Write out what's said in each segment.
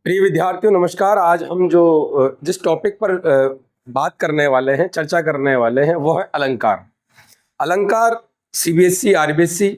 प्रिय विद्यार्थियों नमस्कार। आज हम जिस टॉपिक पर बात करने वाले हैं, चर्चा करने वाले हैं, वो है अलंकार। अलंकार सीबीएसई, आरबीएसई,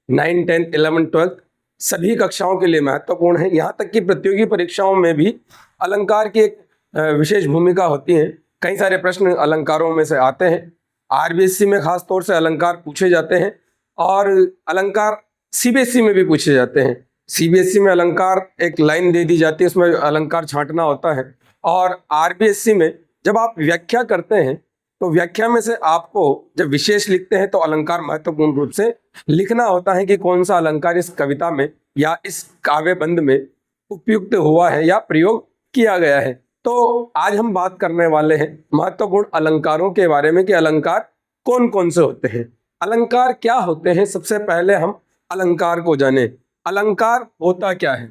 9, 10, 11, 12 सभी कक्षाओं के लिए महत्वपूर्ण है। यहाँ तक कि प्रतियोगी परीक्षाओं में भी अलंकार की एक विशेष भूमिका होती है। कई सारे प्रश्न अलंकारों में से आते हैं। आरबीएसई में खास तौर से अलंकार पूछे जाते हैं और अलंकार सीबीएसई में भी पूछे जाते हैं। सीबीएसई में अलंकार एक लाइन दे दी जाती है, उसमें अलंकार छांटना होता है। और आरबीएसई में जब आप व्याख्या करते हैं तो व्याख्या में से आपको जब विशेष लिखते हैं तो अलंकार महत्वपूर्ण रूप से लिखना होता है कि कौन सा अलंकार इस कविता में या इस काव्य बंद में उपयुक्त हुआ है या प्रयोग किया गया है। तो आज हम बात करने वाले हैं महत्वपूर्ण अलंकारों के बारे में कि अलंकार कौन कौन से होते हैं, अलंकार क्या होते हैं। सबसे पहले हम अलंकार को जाने। अलंकार होता क्या है,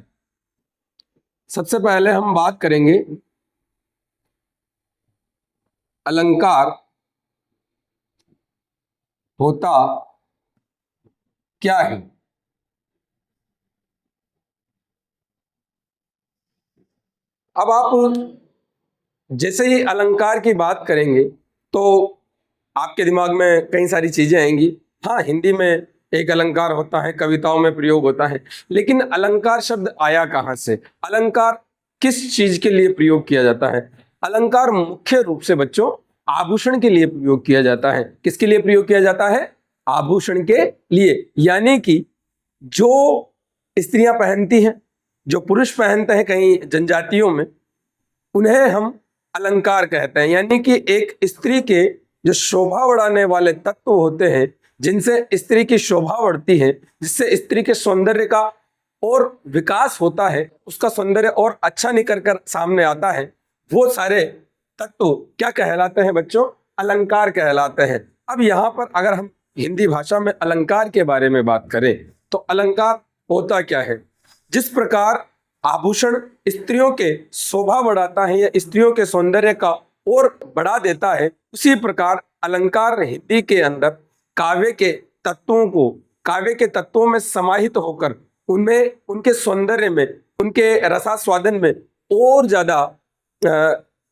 सबसे पहले हम बात करेंगे अलंकार होता क्या है। अब आप जैसे ही अलंकार की बात करेंगे तो आपके दिमाग में कई सारी चीजें आएंगी। हाँ, हिंदी में एक अलंकार होता है, कविताओं में प्रयोग होता है, लेकिन अलंकार शब्द आया कहाँ से? अलंकार किस चीज के लिए प्रयोग किया जाता है? अलंकार मुख्य रूप से बच्चों आभूषण के लिए प्रयोग किया जाता है। किसके लिए प्रयोग किया जाता है? आभूषण के लिए। यानी कि जो स्त्रियां पहनती हैं, जो पुरुष पहनते हैं कई जनजातियों में, उन्हें हम अलंकार कहते हैं। यानी कि एक स्त्री के जो शोभा बढ़ाने वाले तत्व होते हैं, जिनसे स्त्री की शोभा बढ़ती है, जिससे स्त्री के सौंदर्य का और विकास होता है, उसका सौंदर्य और अच्छा निकल कर सामने आता है, वो सारे तत्व क्या कहलाते हैं बच्चों? अलंकार कहलाते हैं। अब यहाँ पर अगर हम हिंदी भाषा में अलंकार के बारे में बात करें तो अलंकार होता क्या है? जिस प्रकार आभूषण स्त्रियों के शोभा बढ़ाता है या स्त्रियों के सौंदर्य का और बढ़ा देता है, उसी प्रकार अलंकार हिंदी के अंदर काव्य के तत्वों को, काव्य के तत्वों में समाहित होकर उनमें, उनके सौंदर्य में, उनके रसास्वादन में और ज्यादा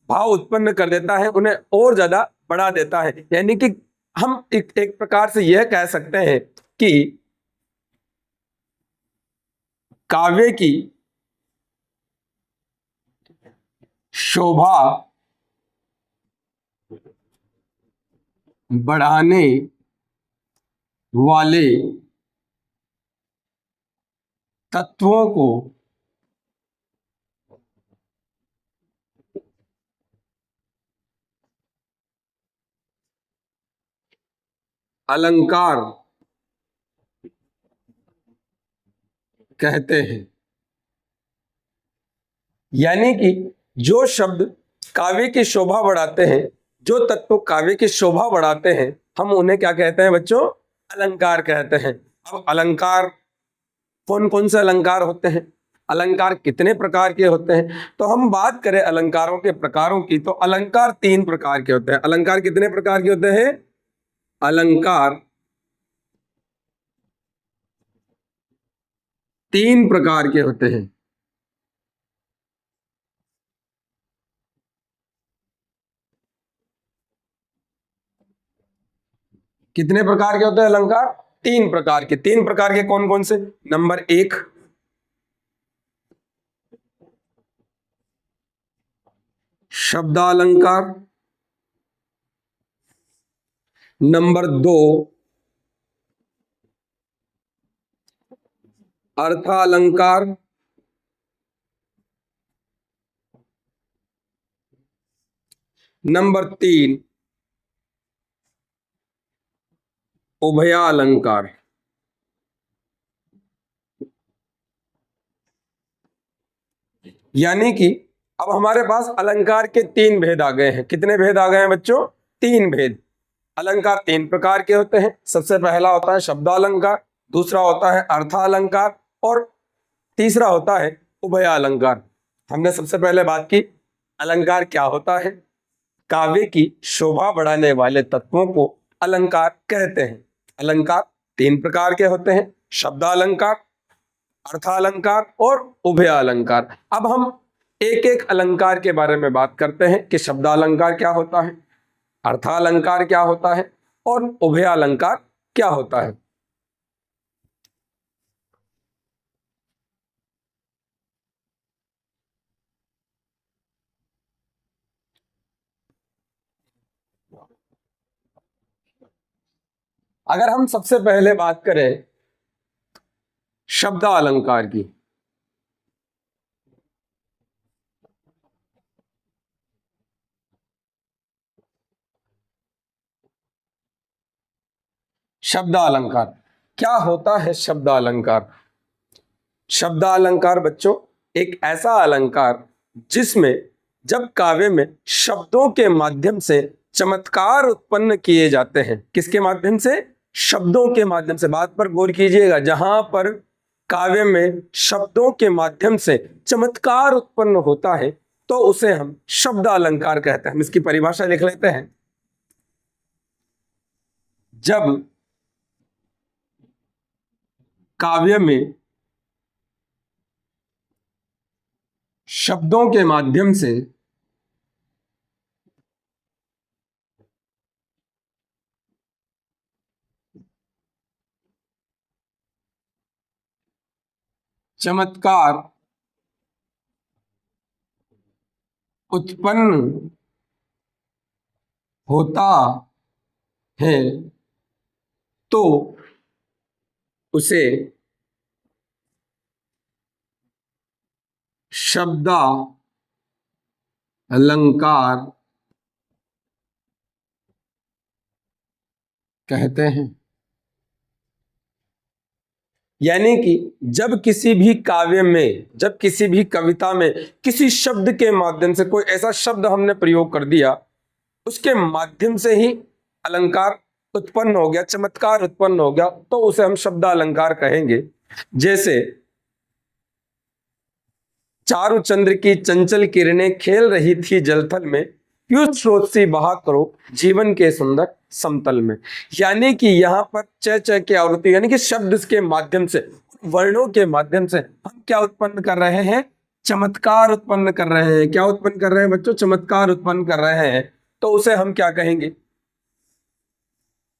भाव उत्पन्न कर देता है, उन्हें और ज्यादा बढ़ा देता है। यानी कि हम एक प्रकार से यह कह सकते हैं कि काव्य की शोभा बढ़ाने वाले तत्वों को अलंकार कहते हैं। यानी कि जो शब्द काव्य की शोभा बढ़ाते हैं, जो तत्व काव्य की शोभा बढ़ाते हैं, हम उन्हें क्या कहते हैं बच्चों? अलंकार कहते हैं। अब अलंकार कौन कौन से अलंकार होते हैं, अलंकार कितने प्रकार के होते हैं? तो हम बात करें अलंकारों के प्रकारों की तो अलंकार 3 प्रकार के होते हैं। अलंकार कितने प्रकार के होते हैं? अलंकार 3 प्रकार के होते हैं। कितने प्रकार के होते हैं अलंकार? 3 प्रकार के। 3 प्रकार के कौन कौन से? नंबर 1 शब्दालंकार, नंबर 2 अर्थालंकार, नंबर 3 उभयालंकार। यानी कि अब हमारे पास अलंकार के 3 भेद आ गए हैं। कितने भेद आ गए हैं बच्चों? 3 भेद। अलंकार 3 प्रकार के होते हैं। सबसे पहला होता है शब्दालंकार, दूसरा होता है अर्थालंकार और तीसरा होता है उभयालंकार। हमने सबसे पहले बात की अलंकार क्या होता है। काव्य की शोभा बढ़ाने वाले तत्वों को अलंकार कहते हैं। अलंकार 3 प्रकार के होते हैं, शब्दालंकार, अर्थालंकार और उभयालंकार। अब हम एक एक अलंकार के बारे में बात करते हैं कि शब्दालंकार क्या होता है, अर्थालंकार क्या होता है और उभयालंकार क्या होता है। अगर हम सबसे पहले बात करें शब्दालंकार की, शब्दालंकार क्या होता है। शब्दालंकार, शब्दालंकार बच्चों एक ऐसा अलंकार जिसमें जब काव्य में शब्दों के माध्यम से चमत्कार उत्पन्न किए जाते हैं। किसके माध्यम से? शब्दों के माध्यम से। बात पर गौर कीजिएगा, जहां पर काव्य में शब्दों के माध्यम से चमत्कार उत्पन्न होता है तो उसे हम शब्दालंकार कहते हैं। हम इसकी परिभाषा लिख लेते हैं। जब काव्य में शब्दों के माध्यम से चमत्कार उत्पन्न होता है तो उसे शब्दालंकार कहते हैं। यानी कि जब किसी भी काव्य में, जब किसी भी कविता में किसी शब्द के माध्यम से कोई ऐसा शब्द हमने प्रयोग कर दिया, उसके माध्यम से ही अलंकार उत्पन्न हो गया, चमत्कार उत्पन्न हो गया, तो उसे हम शब्दालंकार कहेंगे। जैसे चारु चंद्र की चंचल किरणें खेल रही थी जलथल में, पीयूष स्रोत सी बहा करो जीवन के सुंदर समतल में। यानी कि यहाँ पर च च की आवृत्ति, यानी कि शब्द के माध्यम से, वर्णों के माध्यम से हम क्या उत्पन्न कर रहे हैं? चमत्कार उत्पन्न कर रहे हैं। क्या उत्पन्न कर रहे हैं बच्चों? चमत्कार उत्पन्न कर रहे हैं। तो उसे हम क्या कहेंगे?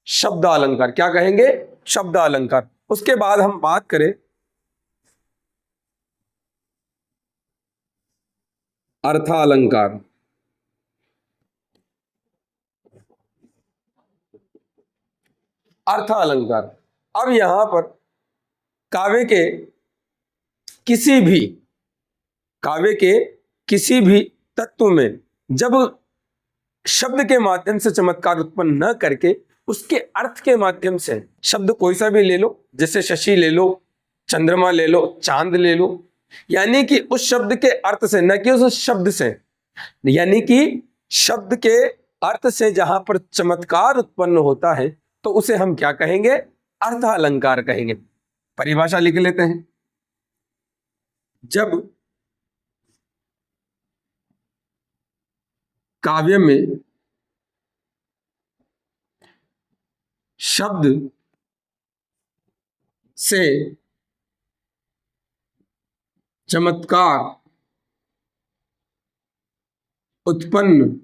शब्दालंकार। क्या कहेंगे? शब्दालंकार। उसके बाद हम बात करें अर्थालंकार। अर्थालंकार, अब यहां पर काव्य के किसी भी, काव्य के किसी भी तत्व में जब शब्द के माध्यम से चमत्कार उत्पन्न न करके उसके अर्थ के माध्यम से, शब्द कोई सा भी ले लो, जैसे शशि ले लो, चंद्रमा ले लो, चांद ले लो, यानी कि उस शब्द के अर्थ से, न कि उस शब्द से, यानी कि शब्द के अर्थ से जहां पर चमत्कार उत्पन्न होता है तो उसे हम क्या कहेंगे? अर्थालंकार कहेंगे। परिभाषा लिख लेते हैं। जब काव्य में शब्द से चमत्कार उत्पन्न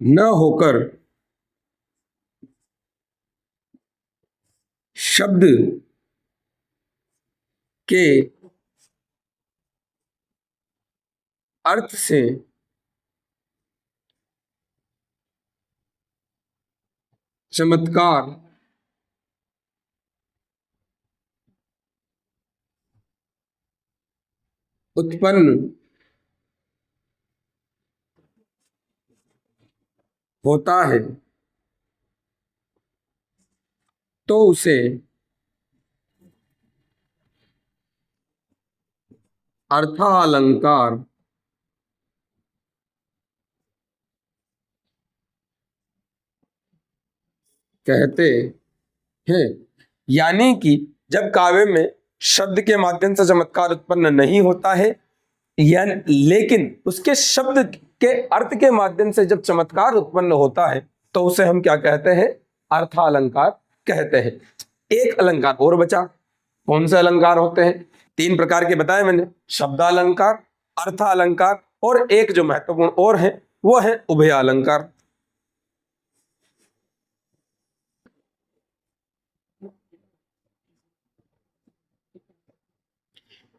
न होकर शब्द के अर्थ से चमत्कार उत्पन्न होता है तो उसे अर्थालंकार कहते हैं। यानी कि जब काव्य में शब्द के माध्यम से चमत्कार उत्पन्न नहीं होता है, या लेकिन उसके शब्द के अर्थ के माध्यम से जब चमत्कार उत्पन्न होता है तो उसे हम क्या कहते हैं? अर्थालंकार कहते हैं। एक अलंकार और बचा। कौन से अलंकार होते हैं? तीन प्रकार के बताए मैंने, शब्दालंकार, अर्थालंकार और एक जो महत्वपूर्ण और है वो है उभयालंकार।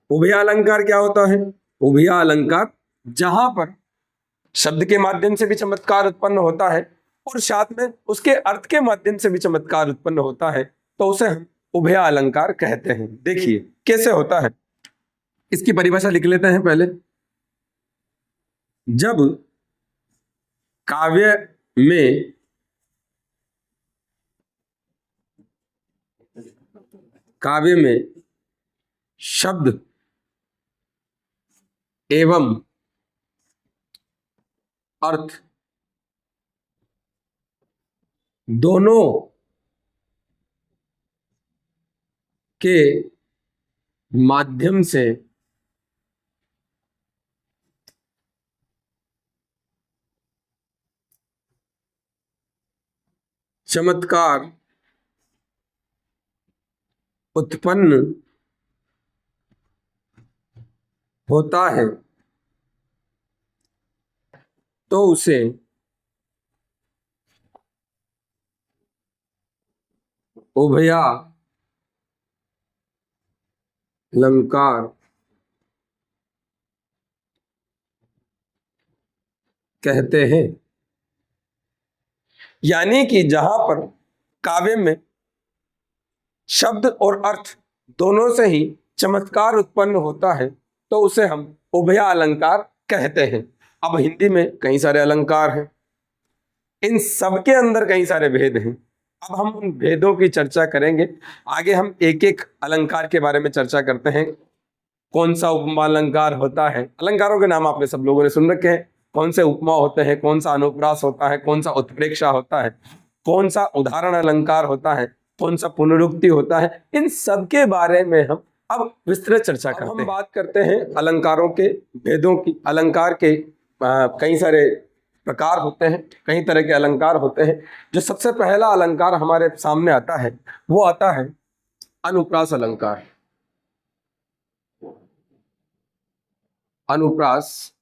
उभयालंकार क्या होता है? उभयालंकार जहां पर शब्द के माध्यम से भी चमत्कार उत्पन्न होता है और साथ में उसके अर्थ के माध्यम से भी चमत्कार उत्पन्न होता है, तो उसे हम उभयालंकार कहते हैं। देखिए कैसे होता है, इसकी परिभाषा लिख लेते हैं पहले। जब काव्य में शब्द एवं अर्थ दोनों के माध्यम से चमत्कार उत्पन्न होता है तो उसे उभयालंकार कहते हैं। यानी कि जहां पर काव्य में शब्द और अर्थ दोनों से ही चमत्कार उत्पन्न होता है तो उसे हम उभयालंकार कहते हैं। अब हिंदी में कई सारे अलंकार हैं, इन सब के अंदर कई सारे भेद हैं। अब हम उन भेदों की चर्चा करेंगे। आगे हम एक एक अलंकार के बारे में चर्चा करते हैं। कौन सा उपमा अलंकार होता है, अलंकारों के नाम आपने सब लोगों ने सुन रखे हैं। कौन से उपमा होते हैं, कौन सा अनुप्रास होता है, कौन सा उत्प्रेक्षा होता है, कौन सा उदाहरण अलंकार होता है, कौन सा पुनरुक्ति होता है, इन सब के बारे में हम अब विस्तृत चर्चा करते हैं। हम बात करते हैं अलंकारों के भेदों की। अलंकार के कई सारे प्रकार होते हैं, कई तरह के अलंकार होते हैं। जो सबसे पहला अलंकार हमारे सामने आता है वो आता है अनुप्रास अलंकार। अनुप्रास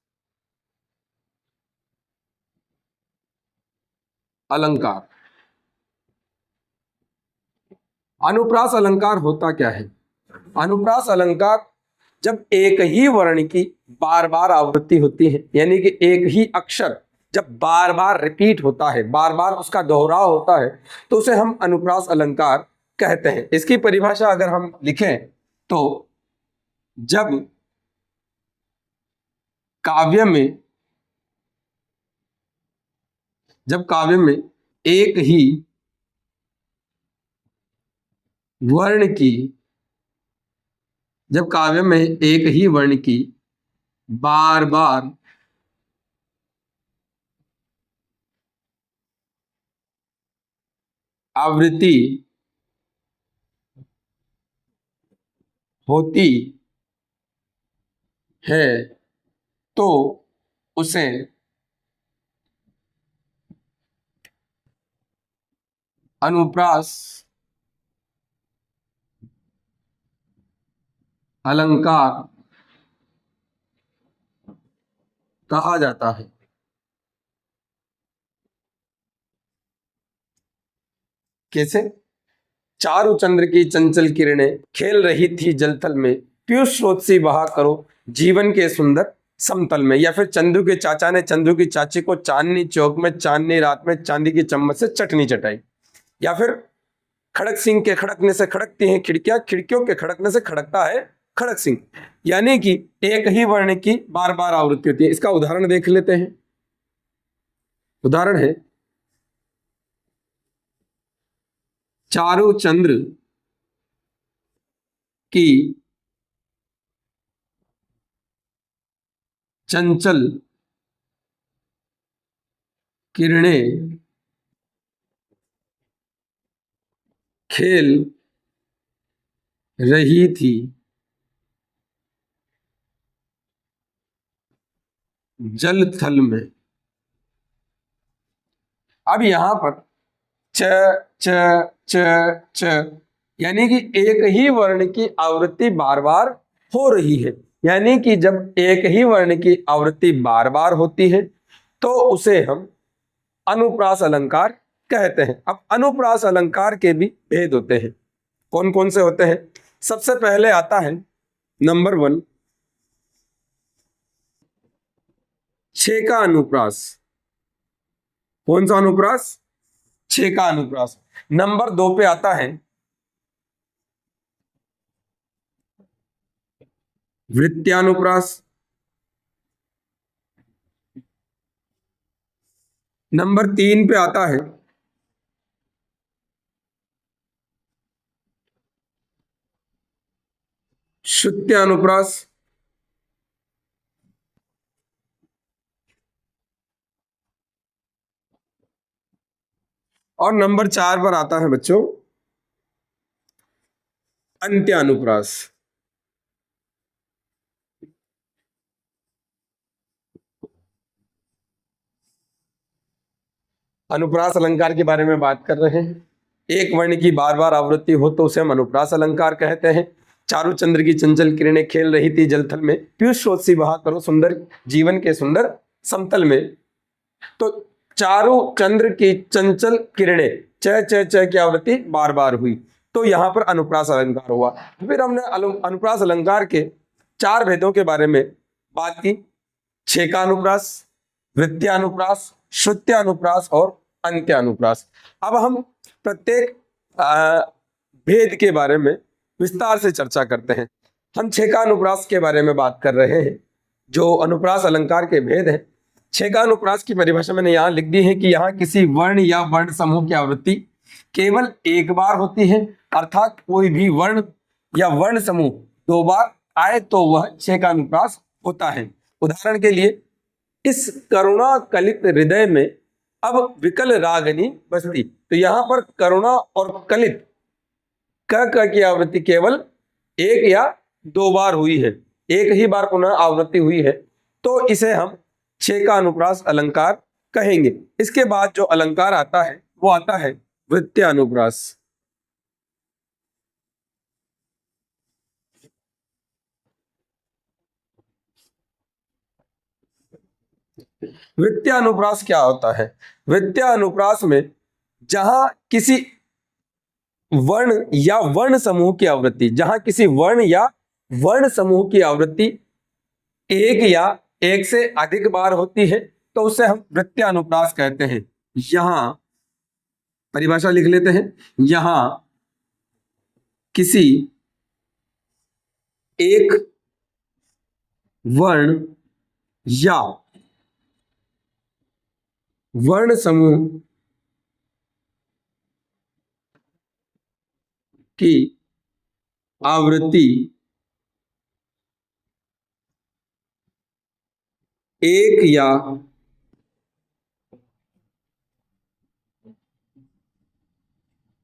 अलंकार। अनुप्रास अलंकार होता क्या है? अनुप्रास अलंकार जब एक ही वर्ण की बार बार आवृत्ति होती है, यानी कि एक ही अक्षर जब बार बार रिपीट होता है, बार बार उसका दोहराव होता है, तो उसे हम अनुप्रास अलंकार कहते हैं। इसकी परिभाषा अगर हम लिखें तो जब काव्य में एक ही वर्ण की बार बार आवृत्ति होती है तो उसे अनुप्रास अलंकार कहा जाता है। कैसे? चारु चंद्र की चंचल किरणें खेल रही थी जलथल में, पीयूष स्रोत सी बहा करो जीवन के सुंदर समतल में। या फिर चंदू के चाचा ने चंदू की चाची को चांदनी चौक में चांदनी रात में चांदी की चम्मच से चटनी चटाई। या फिर खड़क सिंह के खड़कने से खड़कती हैं खिड़कियां, खिड़कियों के खड़कने से खड़कता है खड़क सिंह। यानी कि एक ही वर्ण की बार बार आवृत्ति होती है। इसका उदाहरण देख लेते हैं। उदाहरण है चारु चंद्र की चंचल किरणें खेल रही थी जल थल में। अब यहां पर च च च च यानी कि एक ही वर्ण की आवृत्ति बार बार हो रही है। यानी कि जब एक ही वर्ण की आवृत्ति बार बार होती है तो उसे हम अनुप्रास अलंकार कहते हैं। अब अनुप्रास अलंकार के भी भेद होते हैं। कौन कौन से होते हैं? सबसे पहले आता है नंबर 1, छेका अनुप्रास। कौन सा अनुप्रास? छेका अनुप्रास। नंबर 2 पे आता है वृत्त्यानुप्रास। नंबर 3 पे आता है श्रुत्यानुप्रास। और नंबर 4 पर आता है बच्चों अंत्यानुप्रास। अनुप्रास अलंकार के बारे में बात कर रहे हैं। एक वर्ण की बार बार आवृत्ति हो तो उसे हम अनुप्रास अलंकार कहते हैं। चारु चंद्र की चंचल किरणें खेल रही थी जलथल में, पीयूष स्रोत सी बहा करो सुंदर जीवन के सुंदर समतल में। तो चारु चंद्र की चंचल किरणें, च च च की आवृत्ति बार बार हुई, तो यहां पर अनुप्रास अलंकार हुआ। फिर हमने अनुप्रास अलंकार के 4 भेदों के बारे में बात की। छेकानुप्रास, वृत्त्यानुप्रास, श्रुत्यानुप्रास और अंत्यानुप्रास। अब हम प्रत्येक भेद के बारे में विस्तार से चर्चा करते हैं। हम छेकानुप्रास के बारे में बात कर रहे हैं, जो अनुप्रास अलंकार के भेद हैं। छेकानुप्रास की परिभाषा मैंने यहाँ लिख दी है कि यहाँ किसी वर्ण या वर्ण समूह की आवृत्ति केवल एक बार होती है, अर्थात कोई भी वर्ण या वर्ण समूह 2 बार आए तो वह छेकानुप्रास होता है। उदाहरण के लिए, इस करुणा कलित हृदय में अब विकल रागनी बसती, तो यहां पर करुणा और कलित क की आवृत्ति केवल 1 या 2 बार हुई है, एक ही बार पुनः आवृत्ति हुई है, तो इसे हम छेकानुप्रास अलंकार कहेंगे। इसके बाद जो अलंकार आता है वो आता है वृत्त्यानुप्रास। वृत्त्यानुप्रास क्या होता है? वृत्त्यानुप्रास में जहां किसी वर्ण या वर्ण समूह की आवृत्ति, जहां किसी वर्ण या वर्ण समूह की आवृत्ति 1 या 1 से अधिक बार होती है तो उसे हम वृत्त्यानुप्रास कहते हैं। यहां परिभाषा लिख लेते हैं। यहां किसी एक वर्ण या वर्ण समूह की आवृत्ति 1 या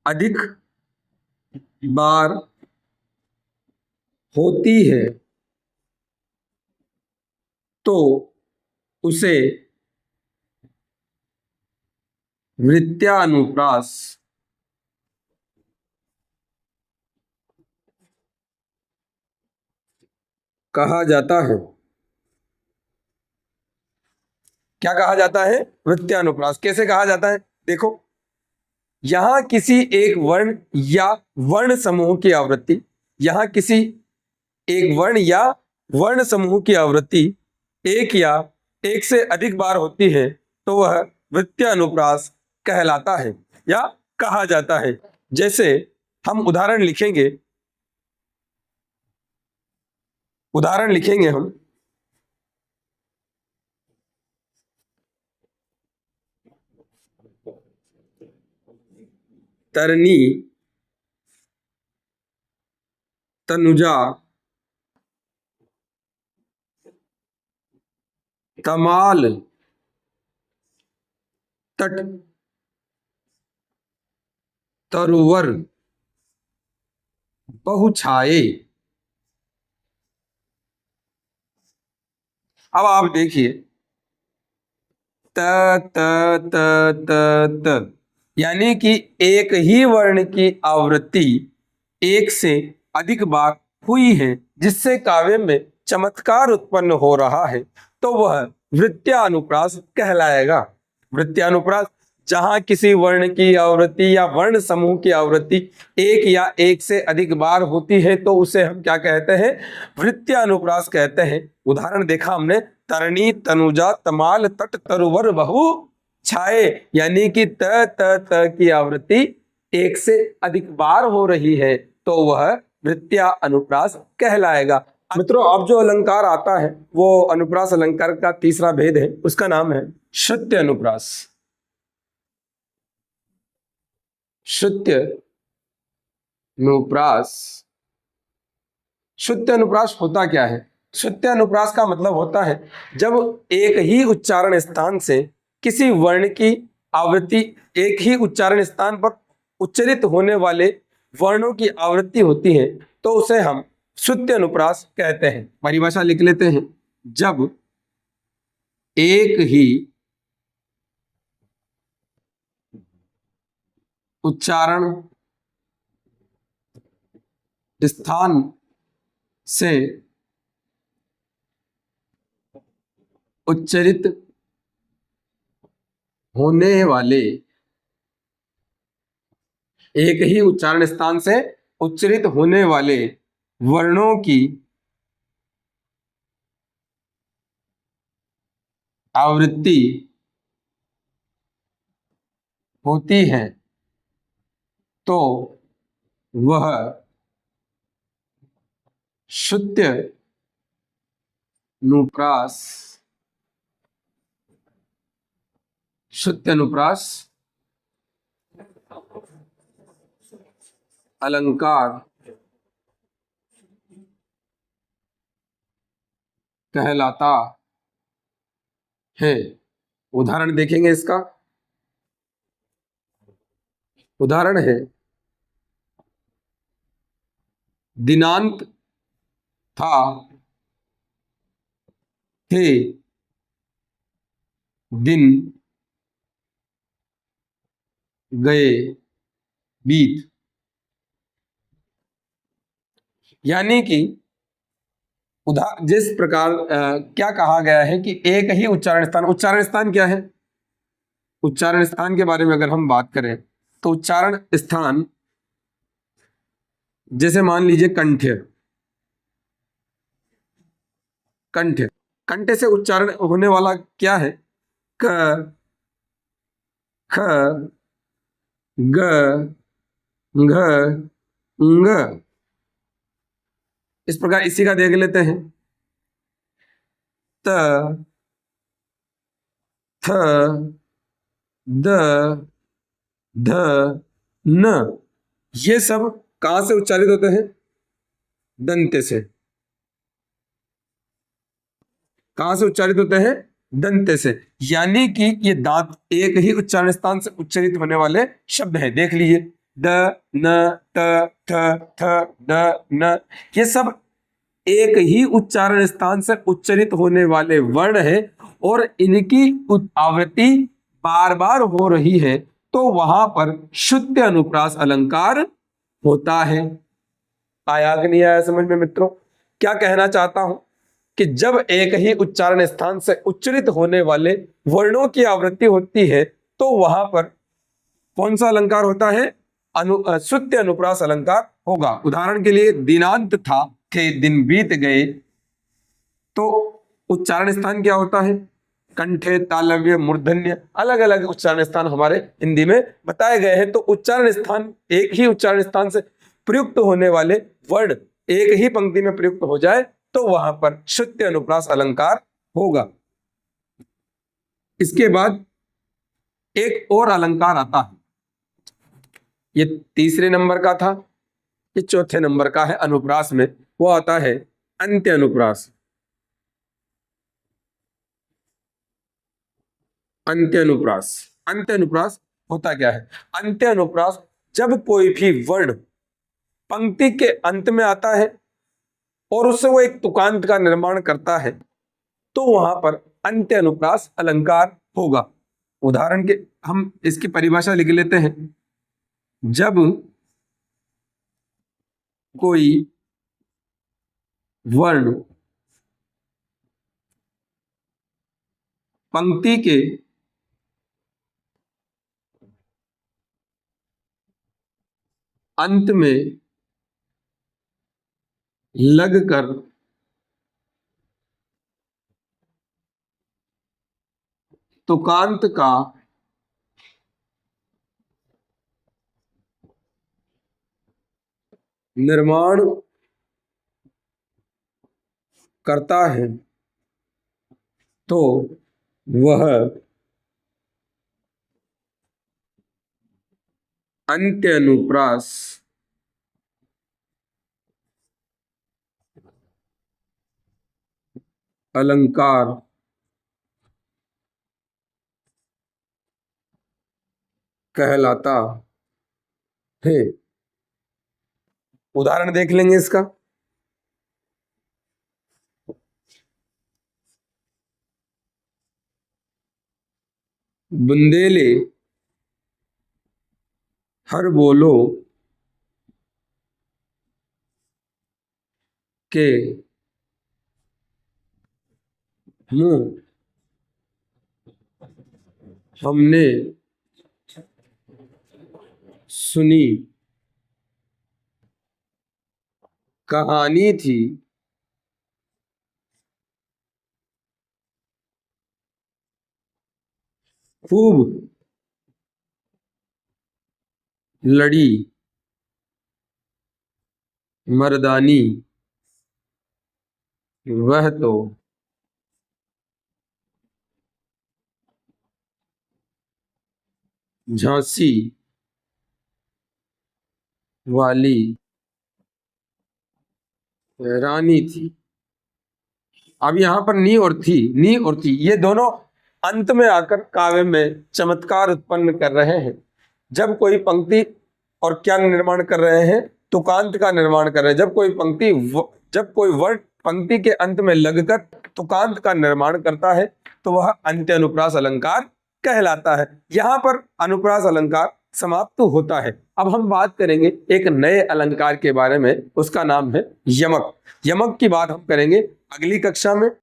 अधिक बार होती है तो उसे वृत्त्यानुप्रास कहा जाता है। क्या कहा जाता है? वृत्त्यानुप्रास। कैसे कहा जाता है? देखो, यहां किसी एक वर्ण या वर्ण समूह की आवृत्ति, यहां किसी एक वर्ण या वर्ण समूह की आवृत्ति 1 या 1 से अधिक बार होती है तो वह वृत्त्यानुप्रास कहलाता है या कहा जाता है। जैसे हम उदाहरण लिखेंगे, हम तरनी, तनुजा, तमाल, तट, तरुवर, बहुछाये। अब आप देखिए, त त त त त, यानी कि एक ही वर्ण की आवृत्ति 1 से अधिक बार हुई है जिससे काव्य में चमत्कार उत्पन्न हो रहा है तो वह वृत्यानुप्रास कहलाएगा। वृत्यानुप्रास जहां किसी वर्ण की आवृत्ति या वर्ण समूह की आवृत्ति एक या एक से अधिक बार होती है तो उसे हम क्या कहते हैं, वृत्यानुप्रास कहते हैं। उदाहरण देखा हमने, तरणी तनुजा तमाल तट तरुवर बहु छाए, यानी कि त की आवृत्ति एक से अधिक बार हो रही है तो वह वृत्या अनुप्रास कहलाएगा। मित्रों, अब जो अलंकार आता है वो अनुप्रास अलंकार का तीसरा भेद है, उसका नाम है श्रुत्य अनुप्रास। श्रुत्य अनुप्रास। श्रुत्य अनुप्रास होता क्या है? श्रुत्य अनुप्रास का मतलब होता है जब एक ही उच्चारण स्थान से किसी वर्ण की आवृत्ति, एक ही उच्चारण स्थान पर उच्चरित होने वाले वर्णों की आवृत्ति होती है तो उसे हम श्रुत्य अनुप्रास कहते हैं। परिभाषा लिख लेते हैं, जब एक ही उच्चारण स्थान से उच्चरित होने वाले, एक ही उच्चारण स्थान से उच्चरित होने वाले वर्णों की आवृत्ति होती है तो वह श्रुत्य अनुप्रास, श्रुत्य अनुप्रास अलंकार कहलाता है। उदाहरण देखेंगे इसका। उदाहरण है, दिनांक था, थे, दिन गए, बीत। यानी कि जिस प्रकार क्या कहा गया है कि एक ही उच्चारण स्थान, उच्चारण स्थान क्या है? उच्चारण स्थान के बारे में अगर हम बात करें तो उच्चारण स्थान जैसे मान लीजिए कंठ्य, कंठ्य, कंठ्य से उच्चारण होने वाला क्या है? क, ख, ग, घ, ङ। इस प्रकार इसी का देख लेते हैं, त, थ, द, ध, न। ये सब कहां से उच्चारित होते हैं? दंत से। कहां से उच्चारित होते हैं? दंत से। यानी कि ये दांत एक ही उच्चारण स्थान से उच्चारित होने वाले शब्द हैं। देख लीजिए, द, न, त, थ, थ, द, न, ये सब एक ही उच्चारण स्थान से उच्चरित होने वाले वर्ण है और इनकी आवृत्ति बार बार हो रही है तो वहां पर श्रुत्य अनुप्रास अलंकार होता है। आया कि नहीं आया समझ में मित्रों? क्या कहना चाहता हूं कि जब एक ही उच्चारण स्थान से उच्चरित होने वाले वर्णों की आवृत्ति होती है तो वहां पर कौन सा अलंकार होता है? श्रुत्य अनुप्रास अलंकार होगा। उदाहरण के लिए, दिनांत था, थे, दिन बीत गए, तो उच्चारण स्थान क्या होता है? कंठे, तालव्य, मूर्धन्य, अलग अलग उच्चारण स्थान हमारे हिंदी में बताए गए हैं। तो उच्चारण स्थान, एक ही उच्चारण स्थान से प्रयुक्त होने वाले वर्ण एक ही पंक्ति में प्रयुक्त हो जाए तो वहां पर श्रुत्य अनुप्रास अलंकार होगा। इसके बाद एक और अलंकार आता है, ये तीसरे नंबर का था, ये चौथे नंबर का है अनुप्रास में, वो आता है अंत्य अनुप्रास। अंत्य अनुप्रास। अंत्य अनुप्रास होता क्या है? अंत्य अनुप्रास जब कोई भी वर्ण पंक्ति के अंत में आता है और उससे वो एक तुकांत का निर्माण करता है तो वहां पर अंत्य अनुप्रास अलंकार होगा। उदाहरण के हम इसकी परिभाषा लिख लेते हैं, जब कोई वर्ण पंक्ति के अंत में लगकर तुकांत का निर्माण करता है तो वह अंत्यानुप्रास अलंकार कहलाता है। उदाहरण देख लेंगे इसका। बुंदेले हर बोलो के मुंह हमने सुनी कहानी थी खूब लड़ी मर्दानी वह तो झांसी वाली रानी थी। अब यहां पर नी और थी ये दोनों अंत में आकर काव्य में चमत्कार उत्पन्न कर रहे हैं। जब कोई पंक्ति और क्या निर्माण कर रहे हैं, तुकांत का निर्माण कर रहे हैं। जब कोई वर्ड पंक्ति के अंत में लगकर तुकांत का निर्माण करता है तो वह अंत्य अनुप्रास अलंकार कहलाता है। यहाँ पर अनुप्रास अलंकार समाप्त होता है। अब हम बात करेंगे एक नए अलंकार के बारे में, उसका नाम है यमक। यमक की बात हम करेंगे अगली कक्षा में।